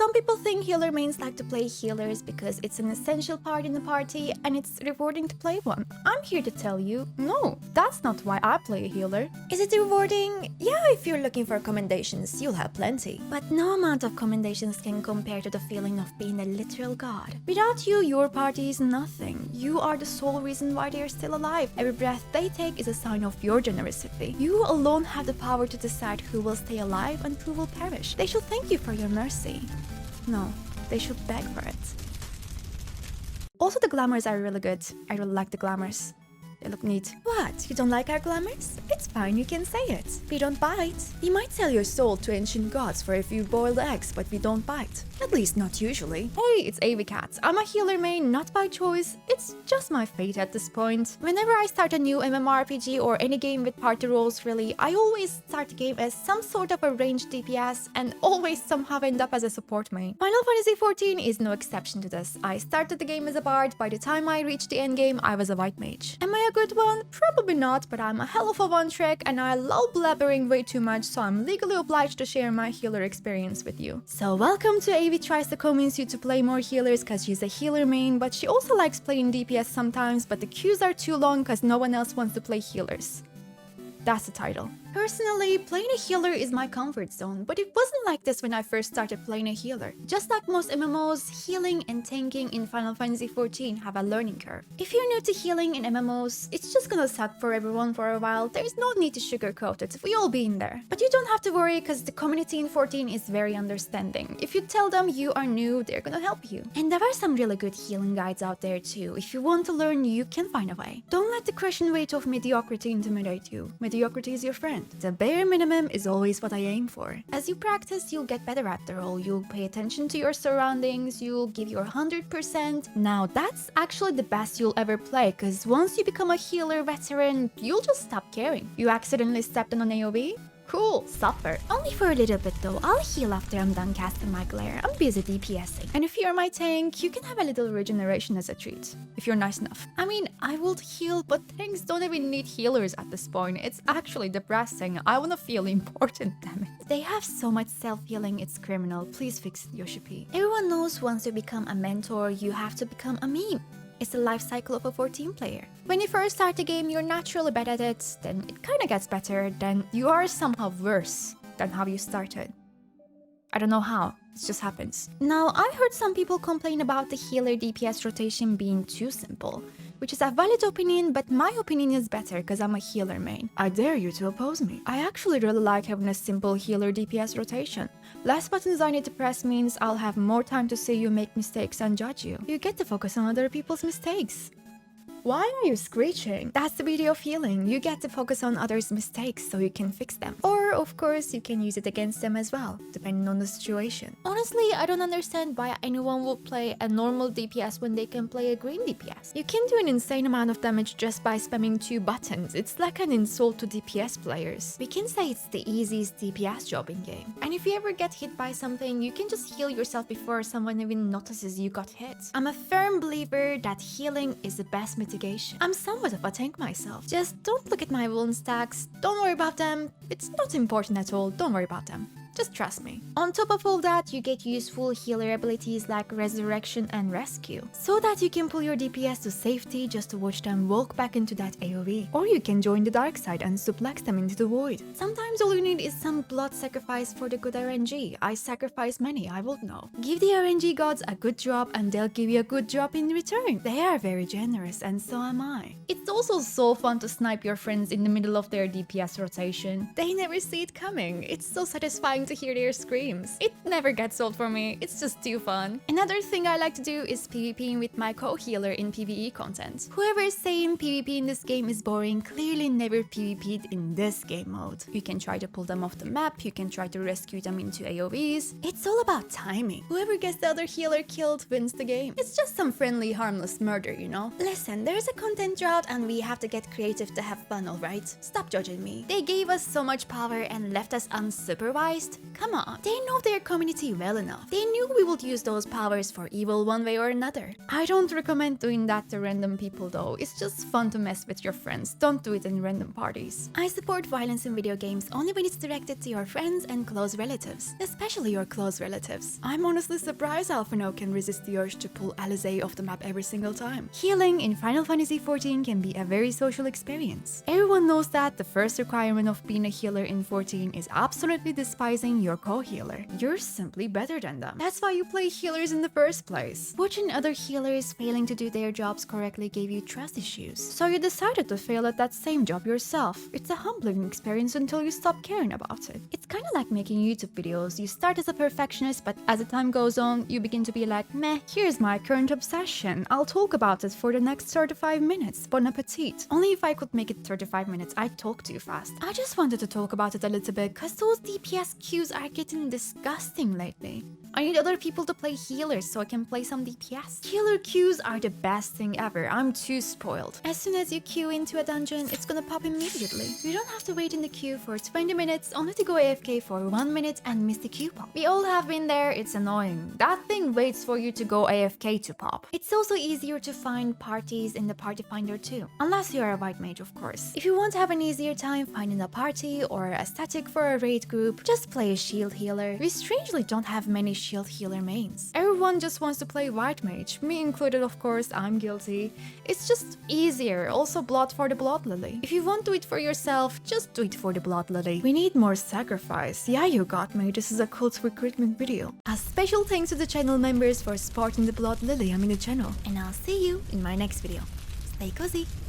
Some people think healer mains like to play healers because it's an essential part in the party and it's rewarding to play one. I'm here to tell you, no, that's not why I play a healer. Is it rewarding? Yeah, if you're looking for commendations, you'll have plenty. But no amount of commendations can compare to the feeling of being a literal god. Without you, your party is nothing. You are the sole reason why they are still alive. Every breath they take is a sign of your generosity. You alone have the power to decide who will stay alive and who will perish. They should thank you for your mercy. No, they should beg for it. Also, the glamours are really good. I really like the glamours. They look neat. What? You don't like our glamours? It's fine, you can say it. We don't bite. We might sell your soul to ancient gods for a few boiled eggs, but we don't bite. At least not usually. Hey, it's AVCat. I'm a healer main, not by choice. It's just my fate at this point. Whenever I start a new MMORPG or any game with party roles really, I always start the game as some sort of a ranged DPS and always somehow end up as a support main. Final Fantasy XIV is no exception to this. I started the game as a bard. By the time I reached the endgame, I was a white mage. Am I a good one? Probably not, but I'm a hell of a one-trick and I love blabbering way too much, so I'm legally obliged to share my healer experience with you. So welcome to AV tries to convince you to play more healers because she's a healer main, but she also likes playing DPS sometimes, but the queues are too long because no one else wants to play healers. That's the title. Personally, playing a healer is my comfort zone, but it wasn't like this when I first started playing a healer. Just like most MMOs, healing and tanking in Final Fantasy XIV have a learning curve. If you're new to healing in MMOs, it's just gonna suck for everyone for a while. There's no need to sugarcoat it, we all been there. But you don't have to worry because the community in 14 is very understanding. If you tell them you are new, they're gonna help you. And there are some really good healing guides out there too. If you want to learn, you can find a way. Don't let the crushing weight of mediocrity intimidate you. Mediocrity is your friend. The bare minimum is always what I aim for. As you practice, you'll get better at the role. You'll pay attention to your surroundings, you'll give your 100%. Now that's actually the best you'll ever play, because once you become a healer veteran, you'll just stop caring. You accidentally stepped on an AoE? Cool, suffer. Only for a little bit though. I'll heal after I'm done casting my glare. I'm busy DPSing. And if you're my tank, you can have a little regeneration as a treat. If you're nice enough. I mean, I would heal, but tanks don't even need healers at this point. It's actually depressing. I wanna feel important, damn it. They have so much self-healing, it's criminal. Please fix it, Yoshi P. Everyone knows once you become a mentor, you have to become a meme. It's the life cycle of a 14 player. When you first start the game, you're naturally bad at it, then it kinda gets better, then you are somehow worse than how you started. I don't know how, it just happens. Now, I heard some people complain about the healer DPS rotation being too simple, which is a valid opinion, but my opinion is better because I'm a healer main. I dare you to oppose me. I actually really like having a simple healer DPS rotation. Less buttons I need to press means I'll have more time to see you make mistakes and judge you. You get to focus on other people's mistakes. Why are you screeching? That's the beauty of healing. You get to focus on others' mistakes so you can fix them. Or, of course, you can use it against them as well, depending on the situation. Honestly, I don't understand why anyone would play a normal DPS when they can play a green DPS. You can do an insane amount of damage just by spamming 2 buttons. It's like an insult to DPS players. We can say it's the easiest DPS job in game. And if you ever get hit by something, you can just heal yourself before someone even notices you got hit. I'm a firm believer that healing is the best mitigation. I'm somewhat of a tank myself. Just don't look at my wound stacks. Don't worry about them. It's not important at all. Don't worry about them. Just trust me. On top of all that, you get useful healer abilities like Resurrection and Rescue, so that you can pull your DPS to safety just to watch them walk back into that AoE. Or you can join the dark side and suplex them into the void. Sometimes all you need is some blood sacrifice for the good RNG. I sacrifice many, I will know. Give the RNG gods a good drop and they'll give you a good drop in return. They are very generous and so am I. It's also so fun to snipe your friends in the middle of their DPS rotation. They never see it coming. It's so satisfying to hear their screams. It never gets old for me, it's just too fun. Another thing I like to do is PvPing with my co-healer in PvE content. Whoever's saying PvP in this game is boring clearly never PvP'd in this game mode. You can try to pull them off the map, you can try to rescue them into AoEs. It's all about timing. Whoever gets the other healer killed wins the game. It's just some friendly, harmless murder, you know? Listen, there's a content drought and we have to get creative to have fun, alright? Stop judging me. They gave us so much power and left us unsupervised. What? Come on. They know their community well enough. They knew we would use those powers for evil one way or another. I don't recommend doing that to random people though. It's just fun to mess with your friends. Don't do it in random parties. I support violence in video games only when it's directed to your friends and close relatives. Especially your close relatives. I'm honestly surprised Alphino can resist the urge to pull Alizé off the map every single time. Healing in Final Fantasy XIV can be a very social experience. Everyone knows that the first requirement of being a healer in 14 is absolutely despising your co-healer. You're simply better than them. That's why you play healers in the first place. Watching other healers failing to do their jobs correctly gave you trust issues. So you decided to fail at that same job yourself. It's a humbling experience until you stop caring about it. It's kinda like making YouTube videos. You start as a perfectionist, but as the time goes on, you begin to be like, meh, here's my current obsession. I'll talk about it for the next 35 minutes. Bon appetit. Only if I could make it 35 minutes, I'd talk too fast. I just wanted to talk about it a little bit, cause those DPS queues are getting disgusting lately. I need other people to play healers so I can play some DPS. Healer queues are the best thing ever. I'm too spoiled. As soon as you queue into a dungeon, it's gonna pop immediately. You don't have to wait in the queue for 20 minutes only to go AFK for 1 minute and miss the queue pop. We all have been there, it's annoying. That thing waits for you to go AFK to pop. It's also easier to find parties in the party finder too. Unless you are a white mage, of course. If you want to have an easier time finding a party or a static for a raid group, just play a shield healer. We strangely don't have many shield healer mains. Everyone just wants to play white mage, me included of course, I'm guilty. It's just easier, also blood for the blood lily. If you want to do it for yourself, just do it for the blood lily. We need more sacrifice. Yeah, you got me, this is a cult recruitment video. A special thanks to the channel members for supporting the blood lily I'm in the channel. And I'll see you in my next video. Stay cozy!